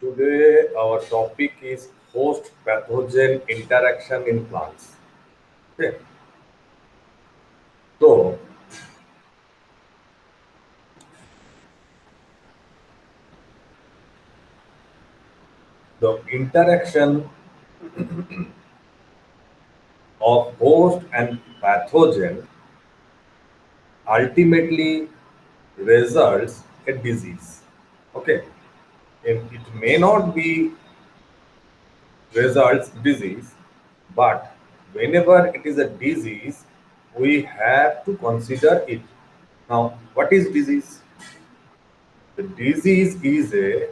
Today, our topic is host pathogen interaction in plants. Okay. So, the interaction of host and pathogen ultimately results a disease. Okay. It may not be results disease, but whenever it is a disease, we have to consider it. Now, what is disease? The disease is a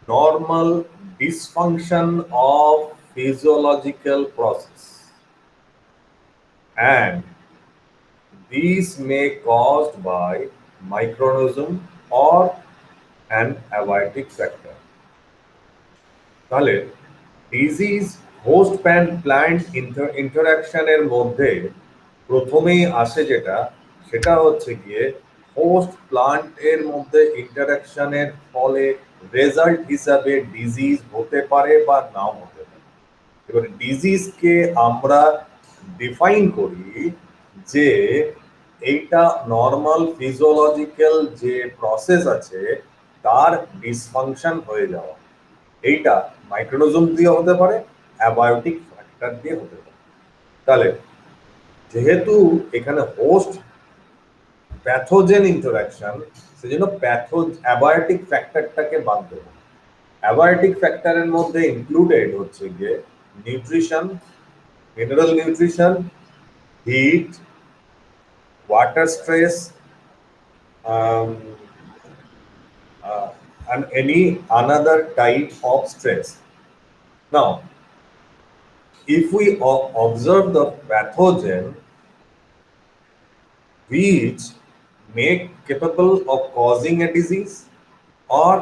normal dysfunction of physiological process, and these may caused by microorganism or an abiotic factor. তাহলে disease host plant ইন্টারাকশনের মধ্যে প্রথমেই আসে যেটা সেটা হচ্ছে গিয়ে host plant এর মধ্যে ইন্টারাকশনের ফলে রেজাল্ট হিসাবে ডিজিজ হতে পারে বা নাও হতে পারে। এবার ডিজিজকে আমরা ডিফাইন করি যে এইটা নর্মাল ফিজিওলজিক্যাল যে প্রসেস আছে তার ডিসফাংশন হয়ে যাওয়া। এইটা মাইক্রোনিজম দিয়ে হতে পারে, অ্যাবায়োটিক ফ্যাক্টর দিয়ে হতে পারে। তাহলে যেহেতু এখানে হোস্ট প্যাথোজেন ইন্টারাকশন, সেজন্য অ্যাবায়োটিক ফ্যাক্টরটাকে বাদ দেবো। অ্যাবায়োটিক ফ্যাক্টরের মধ্যে ইনক্লুডেড হচ্ছে গিয়ে nutrition, mineral nutrition, heat, water stress, um, and any another type of stress. Now, if we observe the pathogen which may capable of causing a disease, or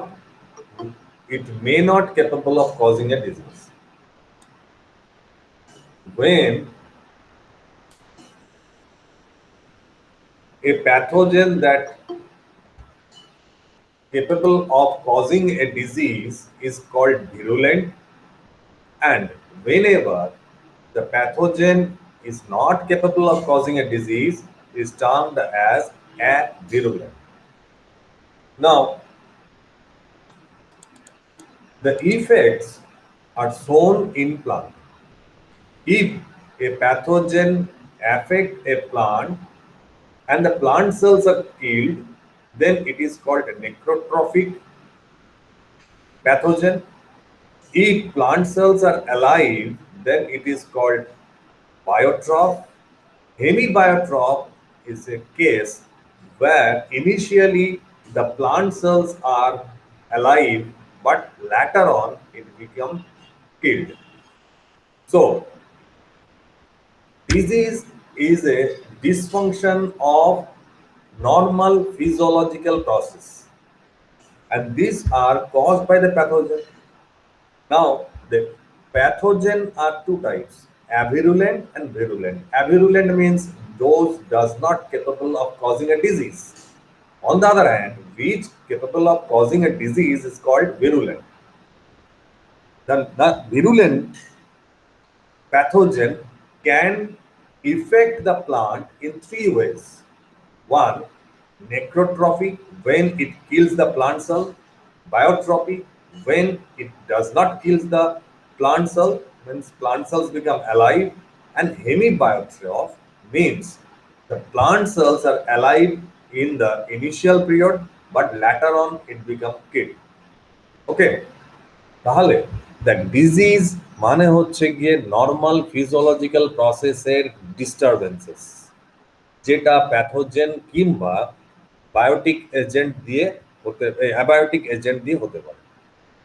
it may not capable of causing a disease. When a pathogen that capable of causing a disease is called virulent, and whenever the pathogen is not capable of causing a disease is termed as avirulent. Now, the effects are shown in plant. If a pathogen affect a plant and the plant cells are killed, then it is called a necrotrophic pathogen. If plant cells are alive, then it is called biotroph. Hemibiotroph is a case where initially the plant cells are alive, but later on it becomes killed. So, disease is a dysfunction of normal physiological process, and these are caused by the pathogen. Now, the pathogen are two types, avirulent and virulent. Avirulent means those does not capable of causing a disease. On the other hand, which capable of causing a disease is called virulent. The virulent pathogen can affect the plant in three ways. One, necrotrophy, when it kills the plant cell; biotrophy, when it does not kill the plant cell, when plant cells become alive; and hemibiotroph means the plant cells are alive in the initial period, but later on it becomes killed. Okay, তাহলে the disease মানে হচ্ছে গিয়ে normal physiological প্রসেসের disturbances, যেটা pathogen কিংবা Biotique agent দিয়ে হতে abiotic agent দিয়ে হতে পারে।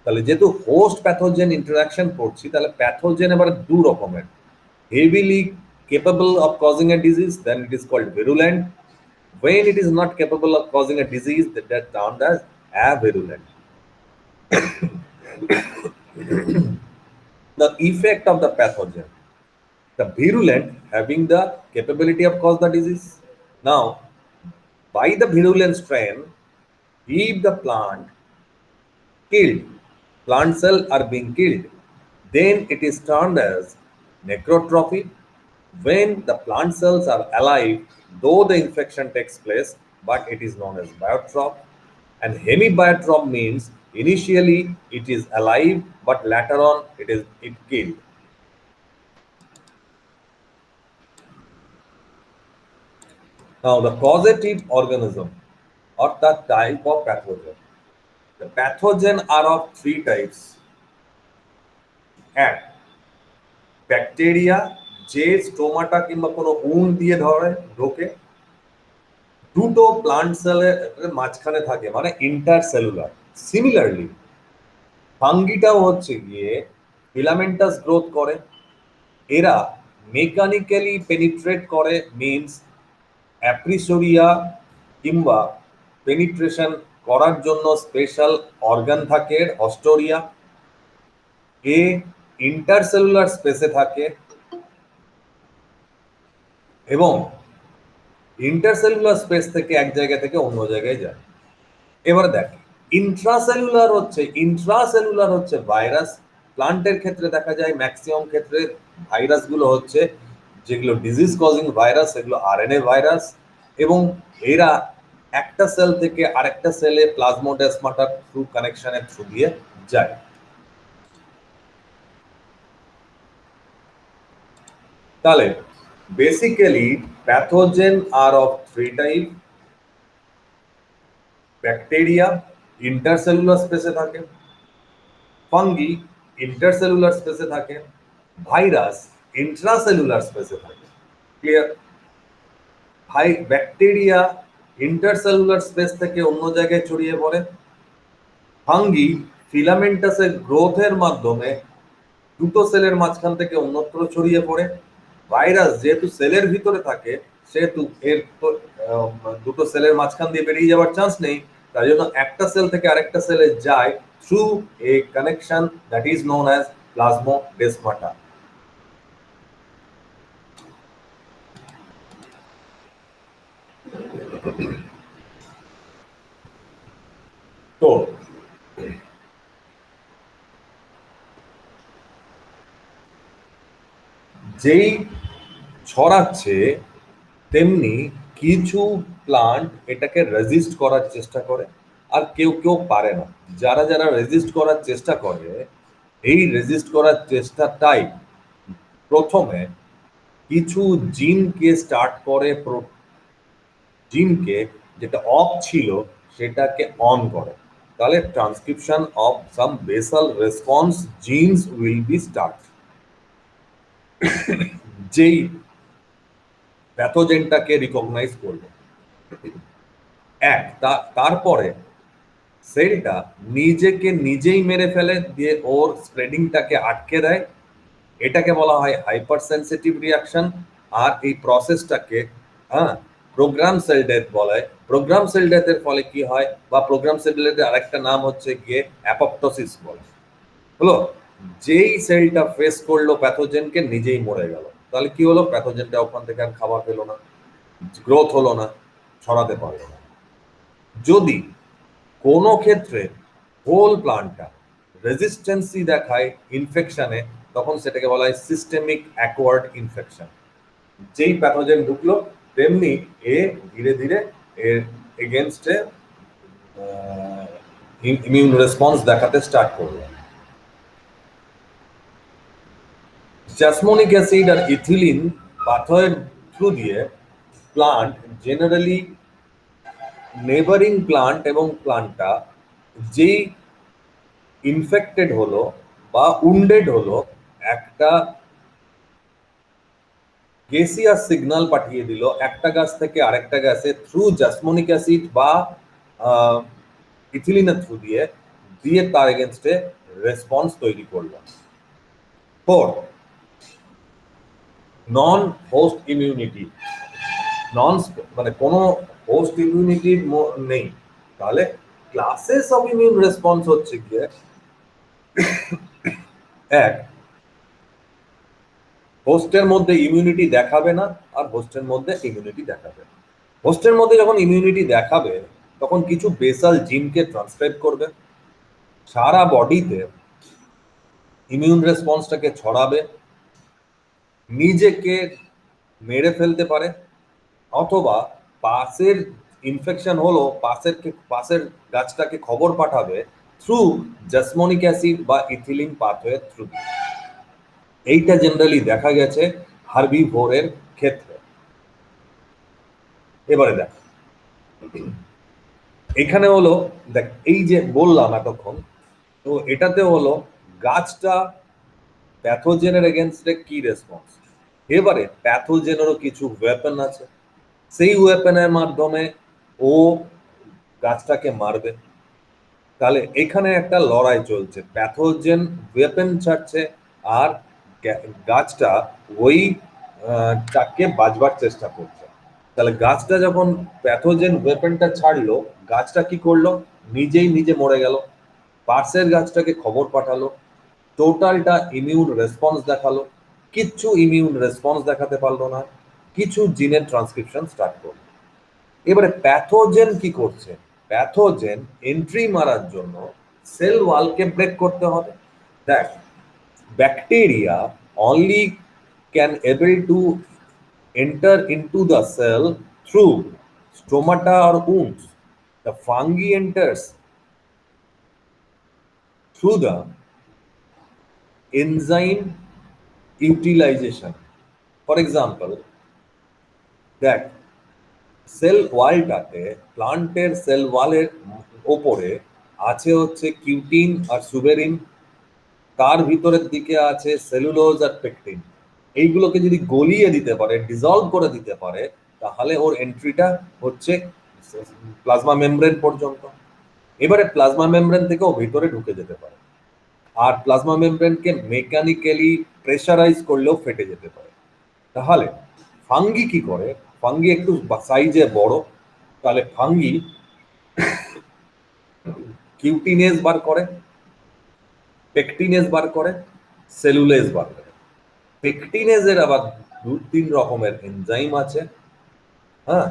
তাহলে যেহেতু হোস্ট প্যাথোজেন ইন্টারাকশন করছি, তাহলে প্যাথোজেন এবার দু রকমের, heavily capable of causing a disease, then it is called virulent. When it is not capable of causing a disease, that is termed as avirulent. The effect of the pathogen, the virulent having the capability of cause the disease. Now, by the virulent strain, if the plant killed, plant cells are being killed, then it is termed as necrotrophy. When the plant cells are alive, though the infection takes place, but it is known as biotroph. And hemibiotroph means initially it is alive, but later on it killed. Now the causative organism or the type of pathogen. The pathogen are of three types. এক, bacteria যে stomata কিংবা কোনো উন দিয়ে ধরে ঢোকে, দুটো plant সেলের মাঝখানে থাকে মানে ইন্টারসেলুলার। সিমিলারলি ফাঙ্গিটাও হচ্ছে গিয়ে ফিলামেন্টাস গ্রোথ করে, এরা মেকানিক্যালি পেনিট্রেট করে মিনস অ্যাপ্রিসোরিয়া কিংবা পেনিট্রেশন করার জন্য স্পেশাল অর্গান থাকে অস্টোরিয়া। এ ইন্টারসেলুলার স্পেসে থাকে এবং ইন্টারসেলুলার স্পেস থেকে এক জায়গা থেকে অন্য জায়গায় যায়। এবার দেখ ইন্ট্রাসেলুলার হচ্ছে ভাইরাস। প্লান্টের ক্ষেত্রে দেখা যায় ম্যাক্সিমাম ক্ষেত্রে ভাইরাসগুলো হচ্ছে যেগুলো ডিজিজ কজিং ভাইরাস, সেগুলো আরএনএ ভাইরাস, এবং এরা একটা সেল থেকে আরেকটা সেলে প্লাজমোডেসমাটার থ্রু কানেকশনের থ্রু দিয়ে যায়। তাহলে basically pathogen are of three type. Bacteria intercellular স্পেসে থাকে, ফাঙ্গি ইন্টারসেলুলার স্পেসে থাকে, ভাইরাস ইন্ট্রাসেলুলার স্পেসে থাকে। ক্লিয়ার? ব্যাকটেরিয়া ইন্টারসেলুলার স্পেস থেকে অন্য জায়গায় ছড়িয়ে পড়ে, ফাঙ্গি ফিলামেন্টাসের গ্রোথের মাধ্যমে দুটো সেলের মাঝখান থেকে অন্যত্র ছড়িয়ে পড়ে, ভাইরাস যেহেতু সেলের ভিতরে থাকে সেহেতু এর তো দুটো সেলের মাঝখান দিয়ে বেরিয়ে যাওয়ার চান্স নেই, তাই জন্য একটা সেল থেকে আরেকটা সেলে যায় through a connection that is known as plasmodesmata. তো যেই ছড়াচ্ছে তেমনি কিছু প্লান্ট এটাকে রেজিস্ট করার চেষ্টা করে, আর কেউ কেউ পারে না। যারা যারা রেজিস্ট করার চেষ্টা করে, এই রেজিস্ট করার চেষ্টাটাই প্রথমে কিছু জিনকে স্টার্ট করে, জিনকে যেটা অফ ছিল সেটাকে অন করে। তাহলে transcription of some basal response genes will be start. যেই প্যাথোজেনটাকে রিকগনাইজ করবে, তারপরে সেলটা নিজেকে নিজেই মেরে ফেলে দিয়ে ওর স্প্রেডিংটাকে আটকে দেয়। এটাকে বলা হয় হাইপার সেন্সিটিভ রিয়াকশন। আর এই প্রসেসটাকে প্রোগ্রাম সেল ডেথ বলে। প্রোগ্রাম সেল ডেথের ফলে কি হয়, বা প্রোগ্রাম সেল ডেথের আরেকটা নাম হচ্ছে গিয়ে অ্যাপোপ্টোসিস বলে। হলো, যেই সেলটা ফেস করলো প্যাথোজেনকে নিজেই মরে গেল, তাহলে কি হলো, প্যাথোজেনটা ওখান থেকে আর খাবার পেলো না, গ্রোথ হলো না, ছড়াতে পারলো না। যদি কোনো ক্ষেত্রে হোল প্লান্টটা রেজিস্ট্যান্সি দেখায় ইনফেকশনে, তখন সেটাকে বলা হয় সিস্টেমিক অ্যাকোয়ার্ড ইনফেকশন। যেই প্যাথোজেন ঢুকলো তেমনি এ ধীরে ধীরে এর এগেনস্টে ইমিউন রেসপন্স দেখাতে স্টার্ট করলো। জাসমোনিক অ্যাসিড আর ইথিলিন পাথরের থ্রু দিয়ে প্লান্ট জেনারেলি নেবারিং প্লান্ট এবং প্লান্টটা যেই ইনফেক্টেড হলো বা উন্ডেড হলো, একটা গ্যাসিয়াস সিগন্যাল পাঠিয়ে দিল একটা গাছ থেকে আরেকটা গাছে থ্রু জাসমোনিক অ্যাসিড বা ইথিলিনের থ্রু দিয়ে দিয়ে তার এগেনস্টে রেসপন্স তৈরি করলো। ফোর, নন হোস্ট ইমিউনিটি। মানে কোনো হোস্ট ইমিউনিটি নেই, তাহলে ক্লাসেস অফ ইমিউন রেসপন্স হচ্ছে গিয়ে এক, হোস্টের মধ্যে ইমিউনিটি দেখাবে না, আর হোস্টের মধ্যে ইমিউনিটি দেখাবে। হোস্টের মধ্যে যখন ইমিউনিটি দেখাবে তখন কিছু বেসাল জিনকে ট্রান্সক্রাইব করবে, সারা বডিতে ইমিউন রেসপন্সটাকে ছড়াবে, নিজেকে মেরে ফেলতে পারে, অথবা পাশের ইনফেকশন হলো পাশের গাছটাকে খবর পাঠাবে থ্রু জাসমনিক অ্যাসিড বা ইথিলিন পাথওয়ে থ্রু। এইটা জেনারেলি দেখা গেছে হার্বিভোরের ক্ষেত্রে। এবারে দেখ, এখানে হলো দেখ এই যে বললাম এতক্ষণ, তো এটাতে হলো গাছটা প্যাথোজেনের এগেনস্টে কি রেসপন্স। এবারে প্যাথোজেনেরও কিছু ওয়েপন আছে, সেই ওয়েপনের মাধ্যমে ও গাছটাকে মারবে। তাহলে এখানে একটা লড়াই চলছে, প্যাথোজেন ওয়েপন ছাড়ছে আর গাছটা ওই টাকে বাঁচবার চেষ্টা করছে। তাহলে গাছটা যখন প্যাথোজেন ওয়েপনটা ছাড়লো, গাছটা কি করলো, নিজেই নিজে মরে গেল, পার্সের গাছটাকে খবর পাঠালো, টোটালটা ইমিউন রেসপন্স দেখালো, কিচ্ছু ইমিউন রেসপন্স দেখাতে পারলো না, কিছু জিনের ট্রান্সক্রিপশন স্টার্ট করলো। এবারে প্যাথোজেন কি করছে, প্যাথোজেন এন্ট্রি মারার জন্য সেল ওয়ালকে ব্রেক করতে হবে। দেখ, bacteria only can able to enter into the cell through stomata or wounds. The fungi enters through the enzyme utilization. For example, দেখ সেল ওয়ালটাতে, প্লান্টের সেল ওয়ালের ওপরে আছে হচ্ছে কিউটিন আর সুবেরিন, তার ভিতরের দিকে আছে সেলুলোজ আর পেকটিন। এইগুলোকে যদি গলিয়ে দিতে পারে, ডিজলভ করে দিতে পারে, তাহলে ওর এন্ট্রিটা হচ্ছে প্লাজমা মেমব্রেন পর্যন্ত। এবারে প্লাজমা মেমব্রেন থেকেও ভিতরে ঢুকে যেতে পারে, আর প্লাজমা মেমব্রেনকে মেকানিক্যালি প্রেসারাইজ করলেও ফেটে যেতে পারে। তাহলে ফাঙ্গি কি করে, ফাঙ্গি একটু সাইজে বড়, তাহলে ফাঙ্গি কিউটিনেজ বার করে, পেকটিনেজ বার করে, সেলুলেজ বার করে। পেকটিনেজের আবার দু তিন রকমের এনজাইম আছে। হ্যাঁ,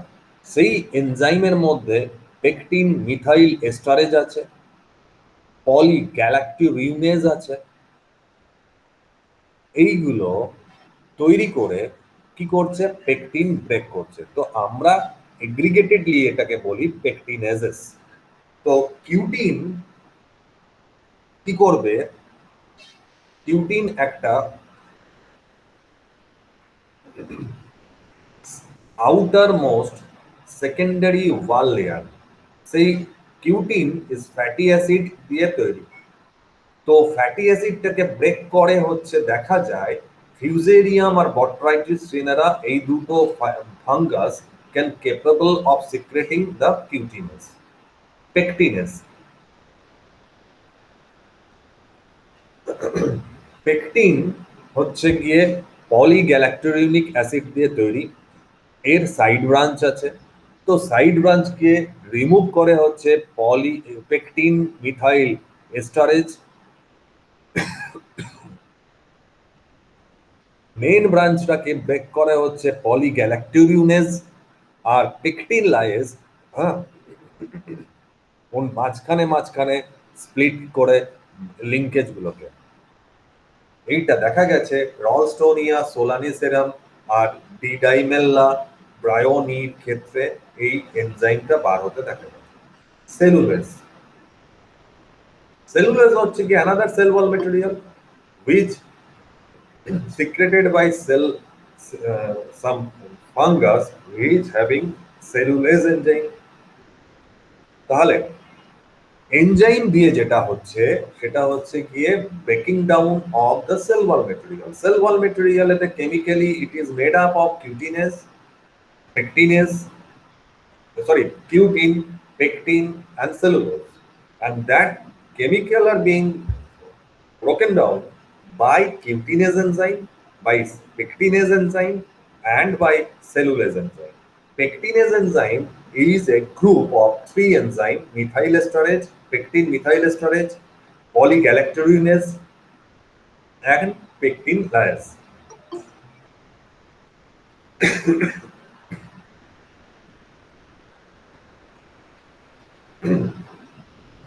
সেই এনজাইমের মধ্যে পেকটিন মিথাইল এস্টারেজ আছে, পলি গ্যালাক্টিউরিনেজ আছে। এইগুলো তৈরি করে কি করছে, পেকটিন ব্রেক করছে। তো আমরা এগ্রিগেটেডলি এটাকে বলি পেকটিনেজেস। তো কিউটিন কি করবে, কিউটিন একটা আউটার মোস্ট সেকেন্ডারি ওয়াল লেয়ার। সেই কিউটিন ইজ ফ্যাটি অ্যাসিড দিয়ে তৈরি। তো ফ্যাটি অ্যাসিডটাকে ব্রেক করে হচ্ছে দেখা যায় ফিউজেরিয়াম আর বট্রাইটিস সিনেরা, এই দুটো fungus can capable of secreting the cutinase pectinase. Pectin হচ্ছে গিয়ে পলিগ্যালাক্টোরিউনিক অ্যাসিড দিয়ে তৈরি, এর সাইড ব্রাঞ্চ আছে। তো সাইড ব্রাঞ্চকে রিমুভ করে হচ্ছে পেকটিন মিথাইল এস্টারেজ, মেইন ব্রাঞ্চটাকে ব্রেক করে হচ্ছে পলিগ্যালাক্টোরিউনেজ আর পেকটিন লাইজ। হ্যাঁ, কোন মাঝখানে মাঝখানে স্প্লিট করে লিঙ্কেজ গুলোকে। এইটা দেখা গেছে রলস্টোনিয়া সোলানিসেরাম আর ডিডাইমেল্লা ব্রায়োনির ক্ষেত্রে এই এনজাইমটা বার হতে দেখা গেছে। সেলুলোজ, সেলুলোজ হচ্ছে কি another sell wall material which secreted by cell some fungus which having cellulase enzyme। তাহলে এনজাইম দিয়ে যেটা হচ্ছে সেটা হচ্ছে গিয়ে breaking down of the cell wall material. Cell wall material এতে chemically it is made up of cutinase, pectinase, sorry, cutin, pectin, and cellulose, and that chemical are being broken down by cutinase enzyme, by pectinase enzyme, and by cellulase enzyme. Pectinase enzyme is a group of three enzymes: methyl esterase, pectin methyl esterase, polygalacturonase, and pectin liase.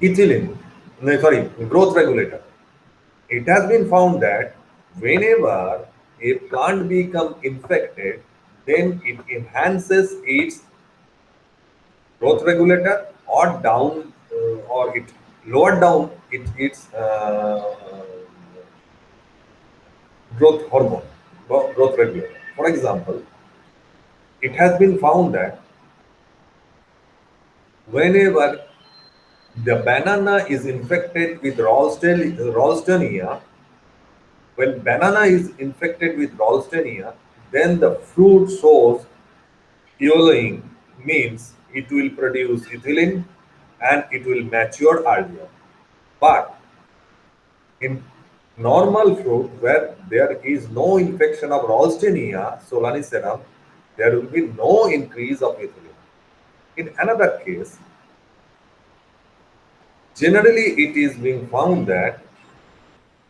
Ethylene. no, sorry, growth regulator. It has been found that whenever a plant becomes infected, then it enhances its growth regulator or down or it lower down its growth hormone, growth regulator. For example, it has been found that whenever the banana is infected with Ralstonia, when banana is infected with Ralstonia, then the fruit shows yellowing, means it will produce ethylene and it will mature earlier. But in normal fruit where there is no infection of Ralstonia solaniceram, there will be no increase of ethylene. In another case, generally it is being found that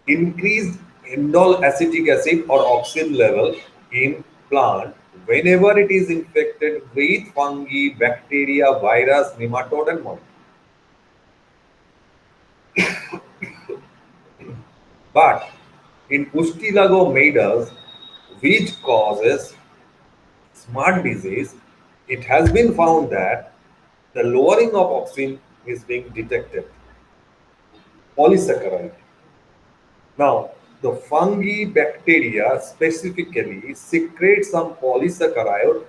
increased indole acetic acid or auxin level in plant whenever it is infected with fungi, bacteria, virus, nematode and mold. But in Ustilago maidus, which causes smart disease, it has been found that the lowering of auxin is being detected. Polysaccharide. Now, the fungi bacteria specifically secrete some polysaccharide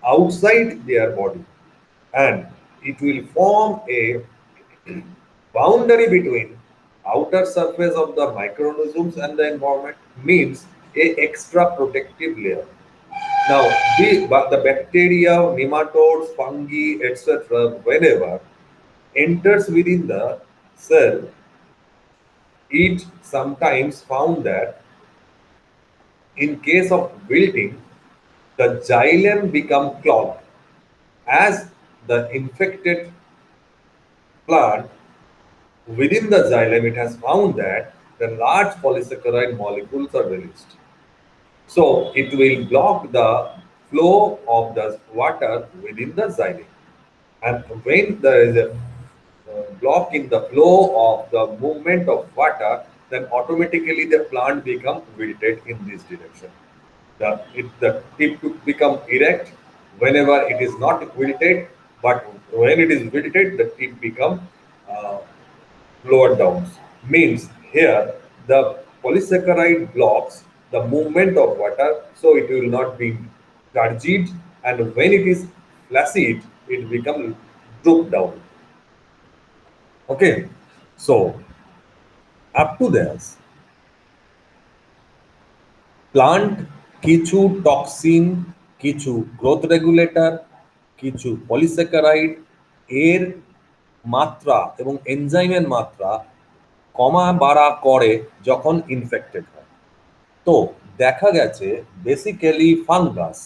outside their body and it will form a boundary between outer surface of the microorganisms and the environment, means a extra protective layer. Now, but the bacteria, nematodes, fungi, etc., whenever enters within the cell, it sometimes found that in case of wilting, the xylem become clogged as the infected plant within the xylem, it has found that the large polysaccharide molecules are released. So it will block the flow of the water within the xylem. And when there is a block in the flow of the movement of water, then automatically the plant become wilted in this direction. The tip to become erect whenever it is not wilted, but when it is wilted, the tip become uh, lower downs. Means here the polysaccharide blocks the movement of water, so it will not be turgid, and when it is flaccid, it becomes droop down. Okay, so up to this, plant কিছু toxin, কিছু growth regulator, কিছু polysaccharide এর মাত্রা এবং এনজাইমের মাত্রা কমা বাড়া করে যখন ইনফেক্টেড হয়। তো দেখা গেছে বেসিক্যালি ফাঙ্গাস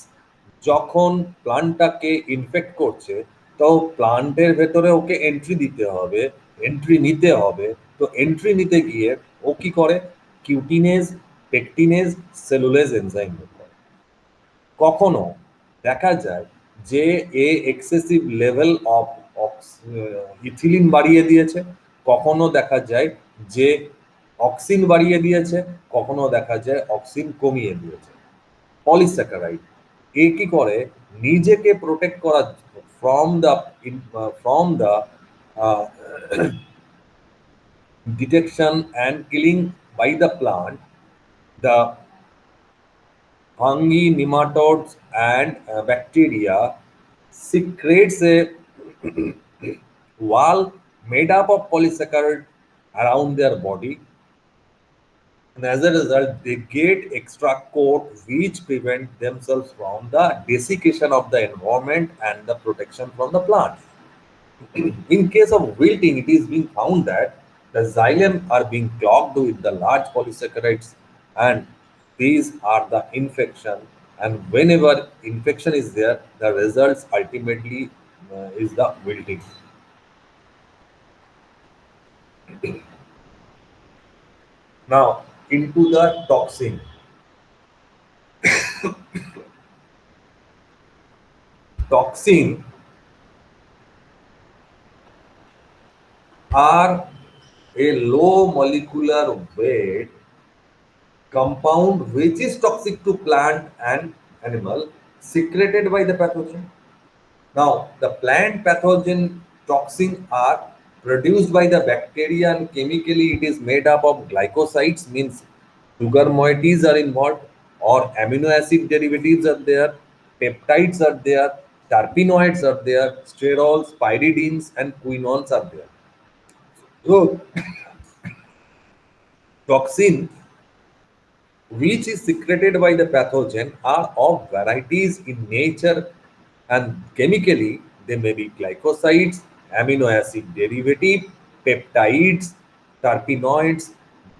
যখন প্লান্টটাকে ইনফেক্ট করছে, তো প্লান্টের ভেতরে ওকে এন্ট্রি দিতে হবে, এন্ট্রি নিতে হবে। তো এন্ট্রি নিতে গিয়ে ও কি করে, কিউটিনেজ, পেকটিনেজ, সেলুলেজ এনজাইম বের করে। কখনো দেখা যায় যে এ এক্সেসিভ লেভেল অফ ইথিলিন বাড়িয়ে দিয়েছে, কখনো দেখা যায় যে অক্সিন বাড়িয়ে দিয়েছে, কখনো দেখা যায় অক্সিন কমিয়ে দিয়েছে। পলিস্যাকারাইড এ কি করে, নিজেকে প্রোটেক্ট করার from the detection and killing by the plant, the fungi, nematodes, and bacteria secretes a wall made up of polysaccharide around their body, and as a result, they get extra coat which prevent themselves from the desiccation of the environment and the protection from the plant. In case of wilting, it is being found that the xylem are being clogged with the large polysaccharides, and these are the infection. And whenever infection is there, the results ultimately is the wilting. Now, into the toxin. Toxin are a low molecular weight compound which is toxic to plant and animal secreted by the pathogen. Now, the plant pathogen toxin are produced by the bacteria and chemically it is made up of glycosides, means sugar moieties are involved, or amino acid derivatives are there, peptides are there, terpenoids are there, sterols, pyridines and quinones are there. So, toxin which is secreted by the pathogen are of varieties in nature and chemically they may be glycosides, amino acid derivative, peptides, terpenoids,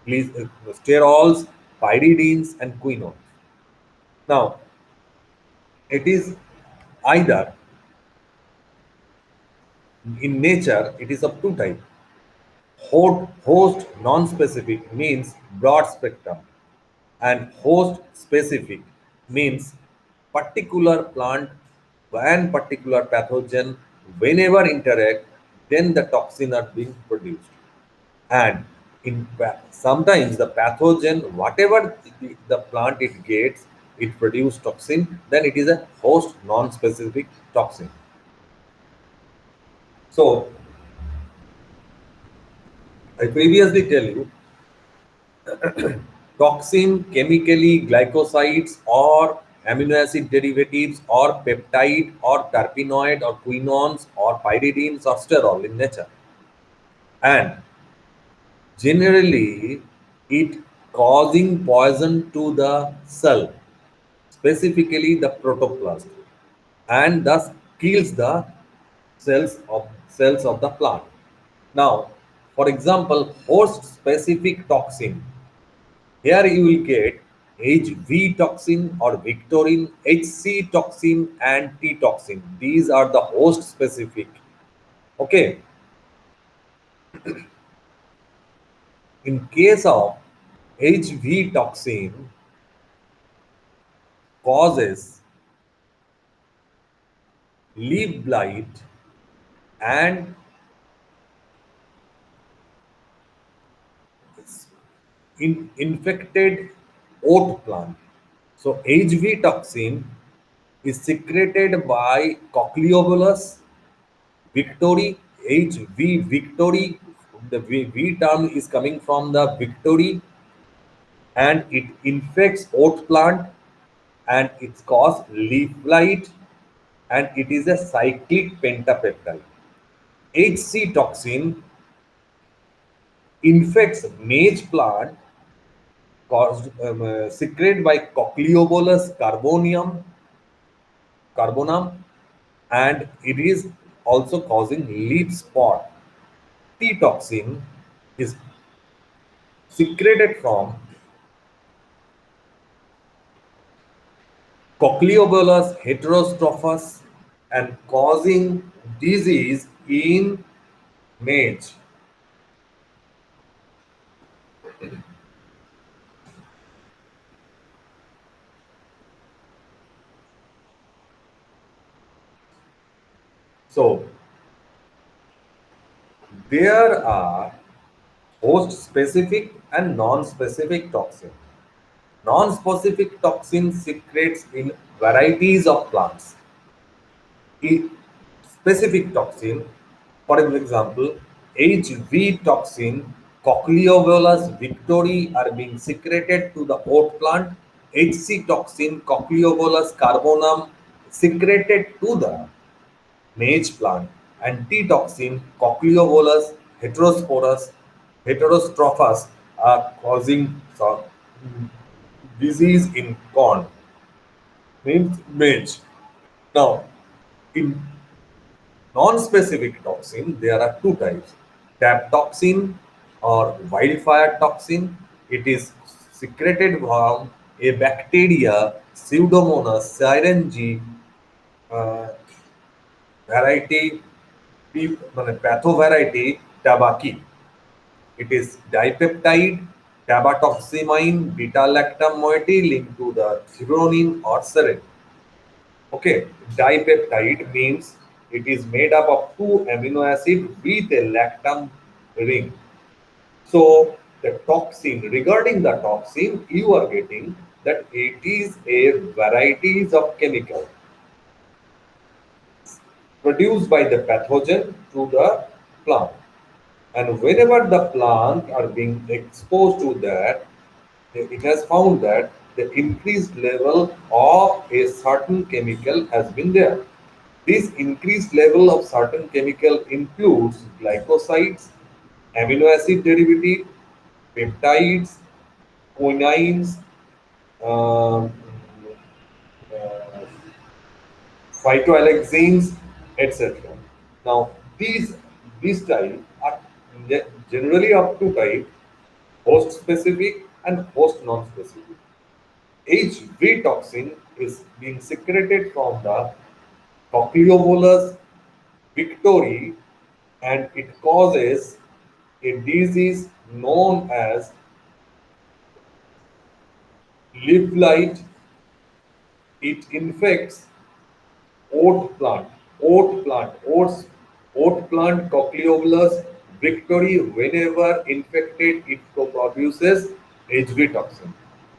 sterols, pyridines and quinones. Now, it is either in nature it is of two types. Host non-specific means broad spectrum and host specific means particular plant and particular pathogen whenever interact then the toxin are being produced. And sometimes the pathogen whatever the plant it gets it produce toxin, then it is a host non-specific toxin. So I previously tell you toxin chemically glycosides or amino acid derivatives or peptide or terpenoid or quinones or pyridines or sterol in nature, and generally it causing poison to the cell, specifically the protoplasm, and thus kills the cells of the plant. Now, for example, host specific toxin. Here you will get HV toxin or Victorin, HC toxin and T toxin. These are the host specific. Okay. In case of HV toxin causes leaf blight and infected oat plant. So HV toxin is secreted by Cochleobolus Victory, HV Victory, the V term is coming from the Victory and it infects oat plant and it causes leaf blight and it is a cyclic pentapeptide. HC toxin infects maize plant caused secreted by Cochleobolus carbonum and it is also causing leaf spot. T toxin is secreted from Cochleobolus heterostrophus and causing disease in maize. So there are host specific and non-specific toxin. Non-specific toxin secretes in varieties of plants. Specific toxin, for example, HV toxin, Cochleobolus victori are being secreted to the oat plant. HC toxin, Cochleobolus carbonum secreted to the maize plant, and T toxin, Cochleobolus heterostrophus are causing disease in corn, means maize. Now, in non-specific toxin, there are two types. Tap toxin or wildfire toxin. It is secreted from a bacteria Pseudomonas syringae uh, variety, pathovariety tabaki. It is dipeptide, tabatoximine, beta-lactam moiety linked to the threonine or serine. Okay, dipeptide means it is made up of two amino acids with a lactam ring. So the toxin, regarding the toxin, you are getting that it is a varieties of chemical produced by the pathogen to the plant. And whenever the plant are being exposed to that, it has found that the increased level of a certain chemical has been there. This increased level of certain chemical includes glycosides, amino acid derivative, peptides, quinines, um, uh, phytoalexins, etc. Now, these type are generally up to type host specific and host non-specific. HV toxin is being secreted from the Cochleobolus victori and it causes a disease known as leaf blight. It infects oat plant, Cochleobolus victori. Whenever infected, it produces HV toxin.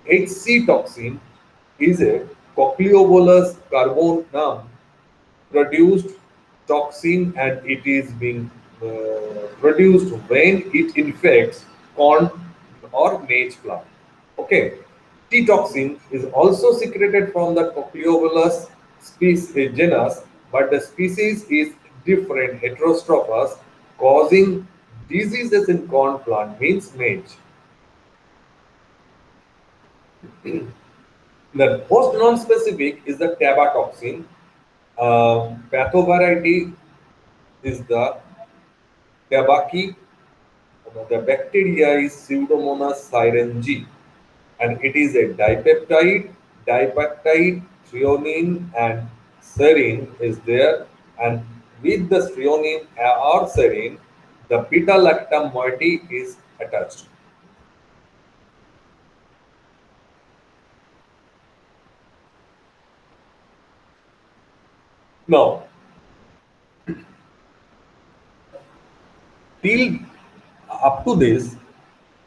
HC toxin is a Cochleobolus carbonum produced toxin and it is being produced when it infects corn or maize plant. Okay. T toxin is also secreted from the Cochleobolus species genus, but the species is different, heterotropous, causing diseases in corn plant means maize. The most non-specific is the tabatoxin. Pathovariety is the tabaki. The bacteria is Pseudomonas syringae, and it is a dipeptide, threonine, and serine is there. And with the threonine or serine, the beta lactam moiety is attached. Now, till up to this,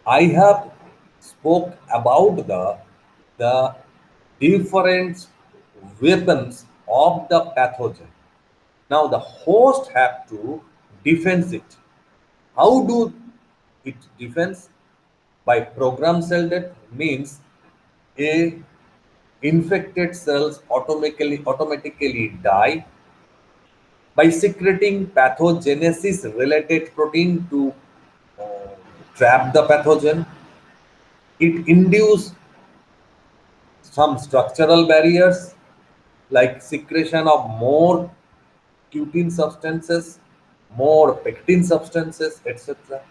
I have spoke about the different weapons of the pathogen. Now the host have to defend it. How do it defends? By program cell death means a infected cells automatically die by secreting pathogenesis related protein to uh, trap the pathogen. It induce some structural barriers like secretion of more cutin substances, more pectin substances, etc.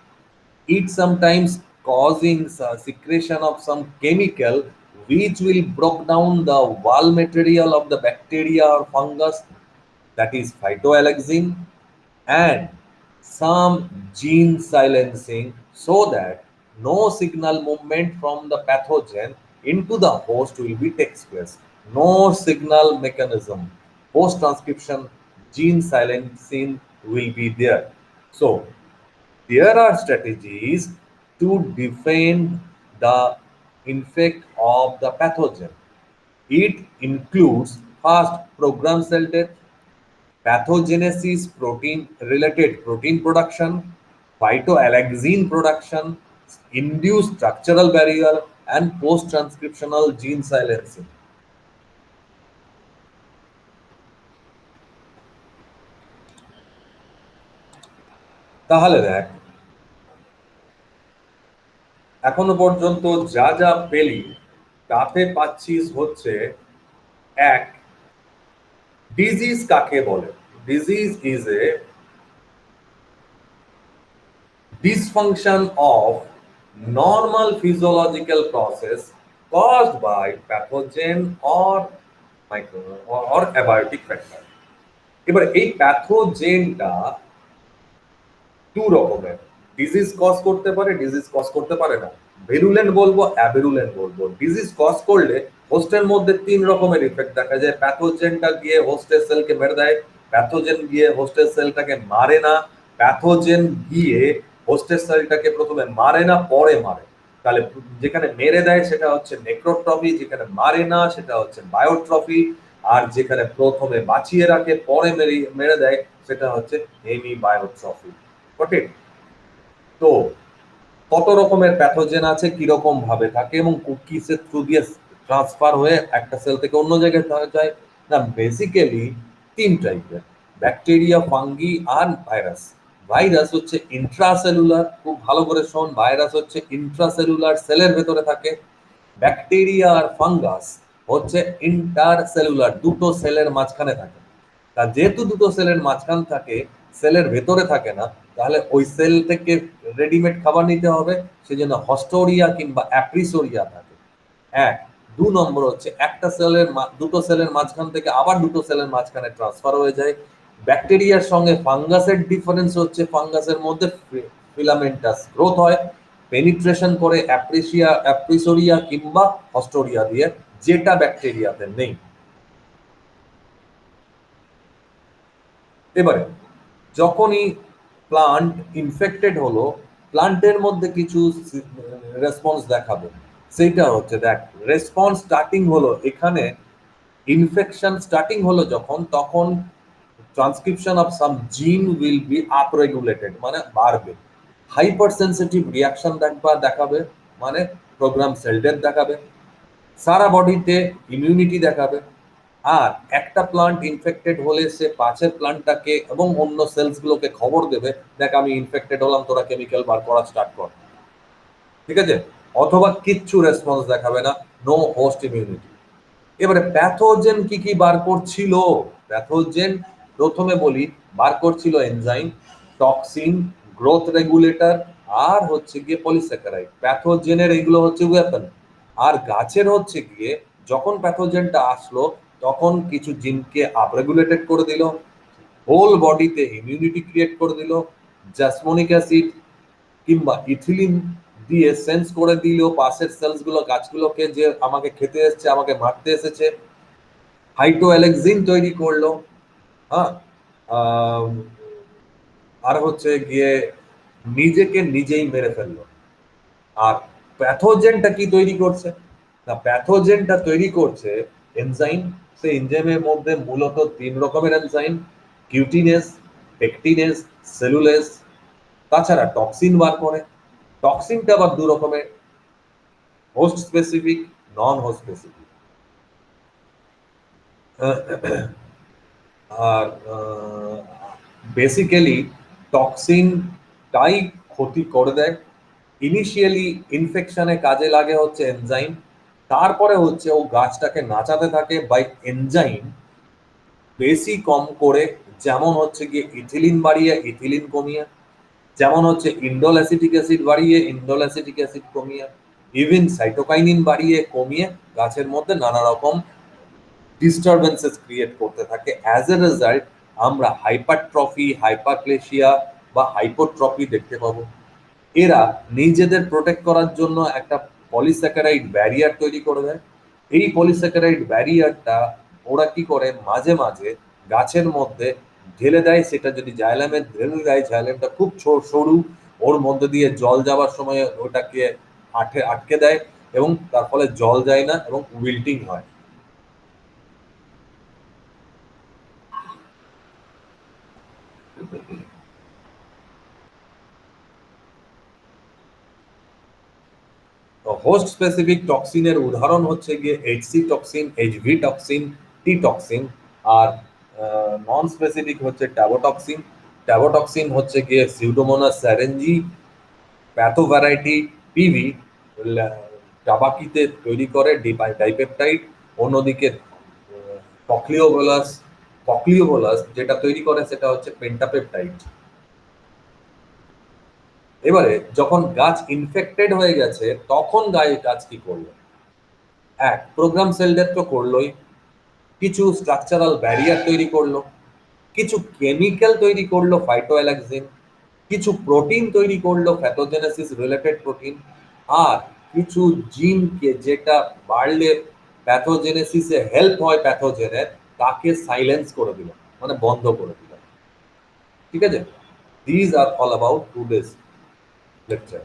It sometimes causing secretion of some chemical which will break down the wall material of the bacteria or fungus, that is phytoalexin, and some gene silencing so that no signal movement from the pathogen into the host will be takes place. No signal mechanism. Post transcription gene silencing will be there. So there are strategies to defend the infect of the pathogen. It includes first program cell death, pathogenesis protein related protein production, phytoalexin production, induced structural barrier, and post transcriptional gene silencing. তাহলে দেখ এখনো পর্যন্ত যা যা পেলি তাতে পাচ্ছিস হচ্ছে এক ডিজিজ কাকে বলে disease is a dysfunction of normal physiological process caused by pathogen or micro or abiotic factor. এবার এই প্যাথোজেনটা দু রকমের ডিজিজ কজ করতে পারে ডিজিজ কজ করতে পারে না ভেরুলেন্ট বলবো অ্যাবেরুলেন্ট বলবো ডিজিজ কজ করলে হোস্টের মধ্যে তিন রকমের ইফেক্ট দেখা যায় প্যাথোজেনটা গিয়ে হোস্টের সেলকে মেরে দেয় প্যাথোজেন গিয়ে হোস্টের সেলটাকে মারে না প্যাথোজেন গিয়ে হোস্টেস সেলটাকে প্রথমে মারে না, পরে মারে। তাহলে যেখানে মেরে দেয় সেটা হচ্ছে নেক্রোট্রফি, যেখানে মারে না সেটা হচ্ছে বায়োট্রফি, আর যেখানে প্রথমে বাঁচিয়ে রাখে পরে মেরে দেয় সেটা হচ্ছে হেমিবায়োট্রফি। ওকে, তো কত রকমের প্যাথোজেন আছে, কিরকম ভাবে থাকে এবং কিসের থ্রু দিয়ে ট্রান্সফার হয়ে একটা সেল থেকে অন্য জায়গায় যায়? না, বেসিক্যালি তিন টাইপের: ব্যাকটেরিয়া, ফাঙ্গি আর ভাইরাস। ভাইরাস হচ্ছে ইন্ট্রাসেলুলার, খুব ভালো করে শোন, ভাইরাস হচ্ছে ইন্ট্রাসেলুলার, সেলের ভেতরে থাকে। ব্যাকটেরিয়া আর ফাঙ্গাস হচ্ছে ইন্টারসেলুলার, দুটো সেলের মাঝখানে থাকে। তা যেহেতু দুটো সেলের মাঝখান থাকে, সেলের ভেতরে থাকে না, তাহলে ওই সেল থেকে রেডিমেড খাবার নিতে হবে, সেজন্য হস্টোরিয়া কিংবা অ্যাপ্রিসোরিয়া থাকে। এক। দু নম্বর হচ্ছে একটা সেলের দুটো সেলের মাঝখান থেকে আবার দুটো সেলের মাঝখানে ট্রান্সফার হয়ে যায়। ব্যাকটেরিয়ার সঙ্গে ফাঙ্গাসের ডিফারেন্স হচ্ছে ফাঙ্গাসের মধ্যে ফিলামেন্টাস গ্রোথ হয়, পেনিট্রেশন করে অ্যাপ্রিসোরিয়া কিংবা হস্টোরিয়া দিয়ে, যেটা ব্যাকটেরিয়াতে নেই। এবারে যখনই প্লান্ট ইনফেক্টেড হলো, প্লান্টের মধ্যে কিছু রেসপন্স দেখাবে। সেইটা হচ্ছে, দেখ, রেসপন্স স্টার্টিং হলো এখানে, ইনফেকশন স্টার্টিং হলো যখন, তখন ট্রান্সক্রিপশন অফ সাম জিন উইল বি আপরেগুলেটেড, মানে বাড়বে। হাইপার সেন্সিটিভ রিয়াকশন দেখাবে, মানে প্রোগ্রাম সেল ডেথ দেখাবে। সারা বডিতে ইমিউনিটি দেখাবে। আর একটা প্লান্ট ইনফেক্টেড হলে সে পাশের প্লান্টটাকে এবং অন্য সেলসগুলোকে খবর দেবে, দেখ আমি ইনফেক্টেড হলাম, তোরা কেমিক্যাল বার করা স্টার্ট কর। ঠিক আছে? অথবা কিচ্ছু রেসপন্স দেখাবে না, নো হোস্ট ইমিউনিটি। এবারে প্যাথোজেন কি কি বার করছিল? প্যাথোজেন প্রথমে বলি, বার করছিল এনজাইম, টক্সিন, গ্রোথ রেগুলেটর, আর হচ্ছে গিয়ে পলিস্যাকারাইড। প্যাথোজেনের এগুলো হচ্ছে ওয়েপন। আর গাছের হচ্ছে গিয়ে যখন প্যাথোজেনটা আসলো, তখন কিছু জিনকে আপরেগুলেটেড করে দিল, হোল বডিতে ইমিউনিটি ক্রিয়েট করে দিল, জাসমোনিক অ্যাসিড কিংবা ইথিলিন দিয়ে সেন্স করে দিল পাশের সেলসগুলো, গাছগুলোকে, যে আমাকে খেতে এসেছে, আমাকে মারতে এসেছে। হাইটোঅ্যালেক্সিন তৈরি করলো, হ্যাঁ, আর হচ্ছে গিয়ে নিজেকে নিজেই মেরে ফেললো। আর প্যাথোজেনটা কি তৈরি করছে? না, প্যাথোজেনটা তৈরি করছে এনজাইম। সেই এনজাইমের মধ্যে মূলত তিন রকমের এনজাইম: কিউটিনেস, পেকটিনেস, সেলুলেস। তাছাড়া টক্সিন বার করে। টক্সিনটা আবার দু রকমের: হোস্ট স্পেসিফিক, নন হোস্ট স্পেসিফিক। আর বেসিক্যালি টক্সিনটাই ক্ষতি করে দেয়। ইনিশিয়ালি ইনফেকশনে কাজে লাগে হচ্ছে এনজাইম, তারপরে হচ্ছে ও গাছটাকে নাচাতে থাকে বাই এনজাইম বেশি কম করে, যেমন হচ্ছে গিয়ে ইথিলিন বাড়িয়ে ইথিলিন কমিয়ে, যেমন হচ্ছে ইন্ডোল অ্যাসিটিক অ্যাসিড বাড়িয়ে ইন্ডোল অ্যাসিটিক অ্যাসিড কমিয়ে, ইভেন সাইটোকাইনিন বাড়িয়ে কমিয়ে গাছের মধ্যে নানা রকম ডিস্টারবেন্সেস ক্রিয়েট করতে থাকে। অ্যাজ এ রেজাল্ট আমরা হাইপারট্রফি, হাইপারপ্লেসিয়া বা হাইপোট্রফি দেখতে পাবো। এরা নিজেদের প্রোটেক্ট করার জন্য একটা পলিস্যাকারাইড ব্যারিয়ার তৈরি করে দেয়। এই পলিস্যাকারাইড ব্যারিয়ারটা ওরা কি করে, মাঝে মাঝে গাছের মধ্যে ঢেলে দেয়। সেটা যদি জাইলামে ঢেলে দেয়, জাইলামটা খুব সরু, ওর মধ্যে দিয়ে জল যাওয়ার সময় ওটাকে আটকে দেয়, এবং তার ফলে জল যায় না এবং উইল্টিং হয়। হোস্ট স্পেসিফিক টক্সিনের উদাহরণ হচ্ছে গিয়ে এইচসি টক্সিন, এইচভি টক্সিন, টি টক্সিন। আর নন স্পেসিফিক হচ্ছে ট্যাবোটক্সিন। ট্যাবোটক্সিন হচ্ছে গিয়ে সিউডোমোনাস স্যারেঞ্জি, প্যাথোভ্যারাইটি পিভি, টাবাকিতে তৈরি করে ডাইপেপটাইড। অন্যদিকে কক্লিওভোলাস, কক্লিওভোলাস যেটা তৈরি করে সেটা হচ্ছে পেন্টাপেপটাইড। এবারে যখন গাছ ইনফেক্টেড হয়ে গেছে, তখন গাছ কি করলো? এক, প্রোগ্রাম সেল ডেথ তো করলোই, কিছু স্ট্রাকচারাল ব্যারিয়ার তৈরি করলো, কিছু কেমিক্যাল তৈরি করলো ফাইটোঅ্যালাক্সিন, কিছু প্রোটিন তৈরি করলো প্যাথোজেনেসিস রিলেটেড প্রোটিন, আর কিছু জিনকে যেটা বাড়লে প্যাথোজেনেসিসে হেল্প হয় প্যাথোজেনের, তাকে সাইলেন্স করে দিল, মানে বন্ধ করে দিল। ঠিক আছে? These are all about today's lecture.